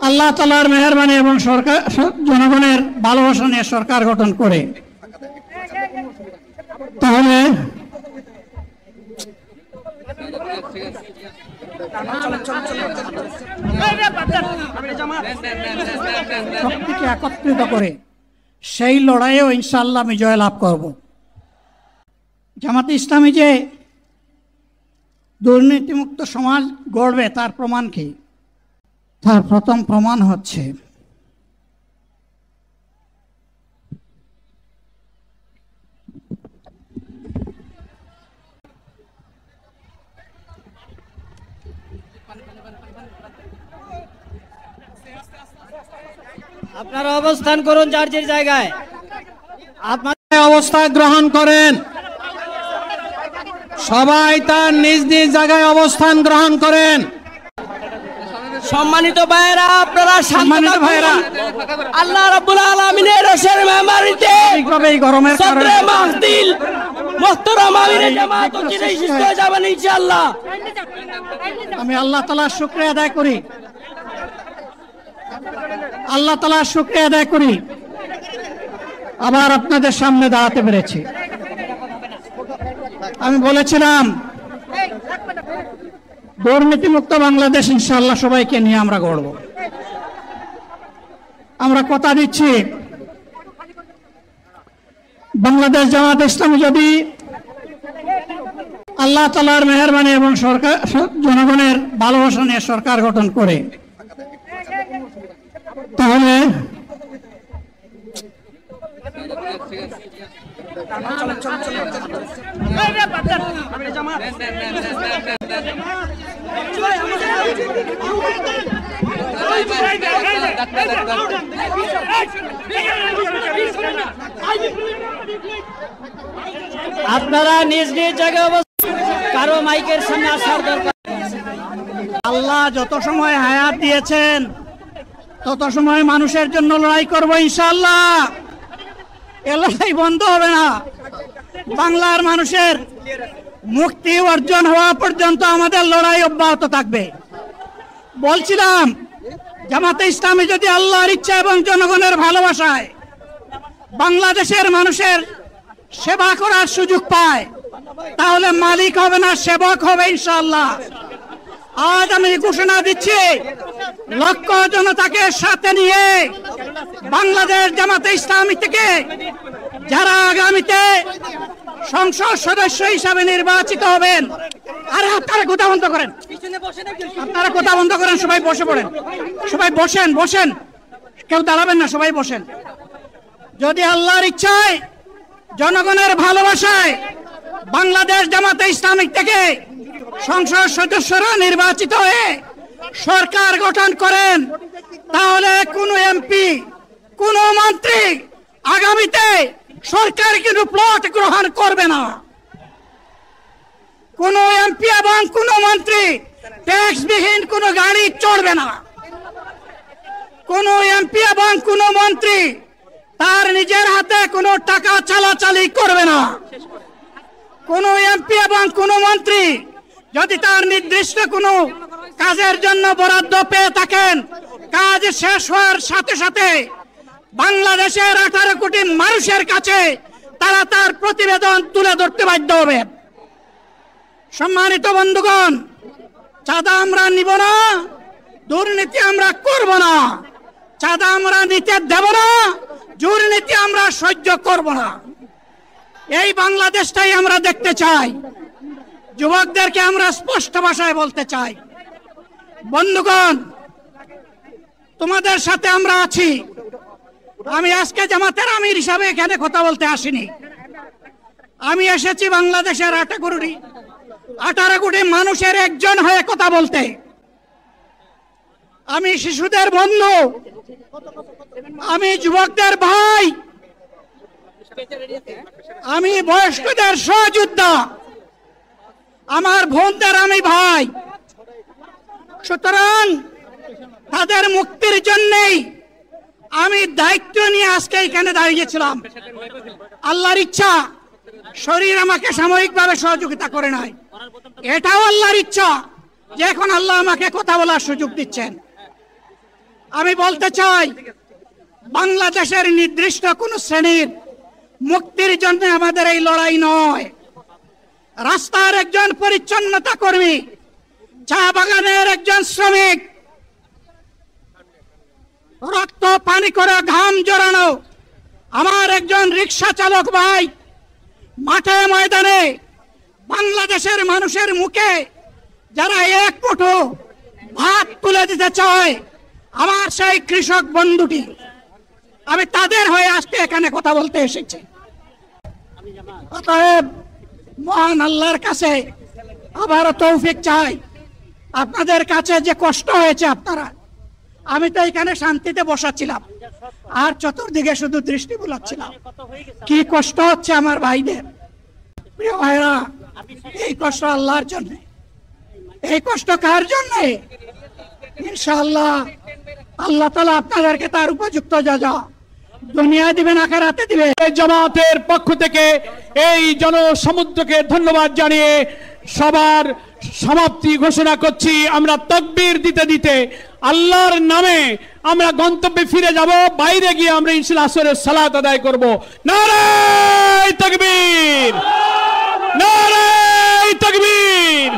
আল্লাহ তাআলার মেহেরবানি এবং সরকার জনগণের ভালোবাসা নিয়ে সরকার গঠন করে, তাহলে শক্তিকে একত্রিত করে সেই লড়াইয়েও ইনশাআল্লাহ আমি জয়লাভ করব। জামাতে ইসলামী যে দুর্নীতিমুক্ত সমাজ গড়বে তার প্রমাণ কি? তার প্রথম প্রমাণ হচ্ছে আপনারা অবস্থান করুন যার যার জায়গায়। আপনারা অবস্থান গ্রহণ করেন, সবাই তার নিজ নিজ জায়গায় অবস্থান গ্রহণ করেন। সম্মানিত ভাইয়েরা, আপনারা সম্মানিত ভাইয়েরা, আল্লাহ রাব্বুল আলামিনের রসের মেহমানিতে ঠিকভাবে গরমের কারণে সদরে মাহফিল মুহতারাম আমিরে জামাত অচিরেই সুস্থ হয়ে যাবেন ইনশাআল্লাহ। আমি আল্লাহ তাআলার শুকরিয়া আদায় করি, আল্লাহ তাআলার শুকরিয়া আদায় করি আবার আপনাদের সামনে দাঁড়াতে পেরেছি। আমি বলেছিলাম দুর্নীতিমুক্ত বাংলাদেশ ইনশাআল্লাহ সবাইকে নিয়ে আমরা গড়ব। আমরা কথা দিচ্ছি, বাংলাদেশ জামাত ইসলামী যদি আল্লাহ তাআলার মেহেরবানি এবং সরকার জনগণের ভালোবাসা নিয়ে সরকার গঠন করে, তাহলে আপনারা নিজ নিজ জায়গায় অবস্থান, কারো মাইকের সামনে আসার দরকার। আল্লাহ যত সময় হায়াত দিয়েছেন তত সময় মানুষের জন্য লড়াই করব ইনশাআল্লাহ। এ লড়াই বন্ধ হবে না। বাংলার মানুষের মুক্তি অর্জন হওয়া পর্যন্ত আমাদের লড়াই অব্যাহত থাকবে। বলছিলাম জামাতে ইসলামী যদি আল্লাহর ইচ্ছা এবং জনগণের ভালোবাসায় বাংলাদেশের মানুষের সেবা করার সুযোগ পায়, তাহলে মালিক হবে না, সেবক হবে ইনশাআল্লাহ। আজ আমি ঘোষণা দিচ্ছি, লক্ষ জনতাকে সাথে নিয়ে বাংলাদেশ জামাতে ইসলামী থেকে যারা আগামীতে সংসদ সদস্য হিসাবে নির্বাচিত হবেন, আরে আপনারা কথা বন্ধ করেন, আপনারা কথা বন্ধ করেন, সবাই বসে পড়েন, সবাই বসেন, বসেন, কেউ দাঁড়াবেন না, সবাই বসেন। যদি আল্লাহর ইচ্ছায় জনগণের ভালোবাসায় বাংলাদেশ জামাতে ইসলামী থেকে সংসদ সদস্যরা নির্বাচিত হয়ে সরকার গঠন করেন, তাহলে কোন এমপি, কোন মন্ত্রী আগামীতে সরকার কিন্তু প্লট গ্রহণ করবে না। কোন এমপি এবং কোন মন্ত্রী ট্যাক্সবিহীন কোন গাড়ি চড়বে না। কোন এমপি এবং কোন মন্ত্রী তার নিজের হাতে কোনো টাকা চালাচালি করবে না। কোন এমপি এবং কোন মন্ত্রী যদি তার নির্দিষ্ট কোনো কাজের জন্য বরাদ্দ পেয়ে থাকেন, কাজ শেষ হওয়ার সাথে সাথে বাংলাদেশের 18 কোটি মানুষের কাছে তারা তার প্রতিবেদন তুলে ধরতে বাধ্য হবে। সম্মানিত বন্ধুগণ, চাঁদা আমরা নিব না, দুর্নীতি আমরা করব না, চাঁদা আমরা নিতে দেব না, দুর্নীতি আমরা সহ্য করব না। এই বাংলাদেশটাই আমরা দেখতে চাই। যুবকদেরকে আমরা স্পষ্ট ভাষায় বলতে চাই, বন্ধুগণ, তোমাদের সাথে আমরা আছি। আমি আজকে জামাতের আমির হিসাবে এখানে কথা বলতে আসিনি। আমি এসেছি বাংলাদেশের 18 কোটি মানুষের একজন হয়ে কথা বলতে। আমি শিশুদের বন্ধু, আমি যুবকদের ভাই, আমি বয়স্কদের সহযোদ্ধা, আমার বোনদের আমি ভাই। সুতরাং তাদের মুক্তির জন্যই আমি দায়িত্ব নিয়ে আজকে এখানে দাঁড়িয়েছিলাম। আল্লাহর ইচ্ছা, শরীর আমাকে সাময়িকভাবে সহযোগিতা করে নাই, এটাও আল্লাহর ইচ্ছা যে এখন আল্লাহ আমাকে কথা বলার সুযোগ দিচ্ছেন। আমি বলতে চাই, বাংলাদেশের নির্দিষ্ট কোন শ্রেণীর মুক্তির জন্য আমাদের এই লড়াই নয়। রাস্তার একজন পরিচ্ছন্নতা কর্মী, চা বাগানের একজন শ্রমিক, রক্ত পানি করে ঘাম জড়ানো আমার একজন রিক্সা চালক ভাই মাঠে ময়দানে বাংলাদেশের মানুষের মুখে যারা এক মুঠো ভাত তুলে দিতে চায়, আমার সেই কৃষক বন্ধুটি, আমি তাদের হয়ে আজকে এখানে কথা বলতে এসেছি। অতএব মহান আল্লাহর কাছে আবারও তৌফিক চাই। আপনাদের কাছে যে কষ্ট হয়েছে আপনারা, আমি তো এখানে শান্তিতে বসাছিলাম আর চতুর্দিকে শুধু দৃষ্টি বুলাচ্ছিলাম, কি কষ্ট হচ্ছে আমার ভাইদের। প্রিয় ভাইরা, এই কষ্ট আল্লাহর জন্য। এই কষ্ট কার জন্য? ইনশাআল্লাহ আল্লাহ তাআলা আপনাদেরকে তার উপযুক্ত যাজা দুনিয়া দিবেন, আখিরাতে দিবেন। জামাতের পক্ষ থেকে এই জনসমুদ্রকে ধন্যবাদ জানিয়ে সবার সমাপ্তি ঘোষণা করছি। আমরা তাকবীর দিতে দিতে আল্লাহর নামে আমরা গন্তব্যে ফিরে যাব। বাইরে গিয়ে আমরা ইনশাআল্লাহ আসরের সালাত আদায় করব। নারায়ে তাকবীর, নারায়ে তাকবীর।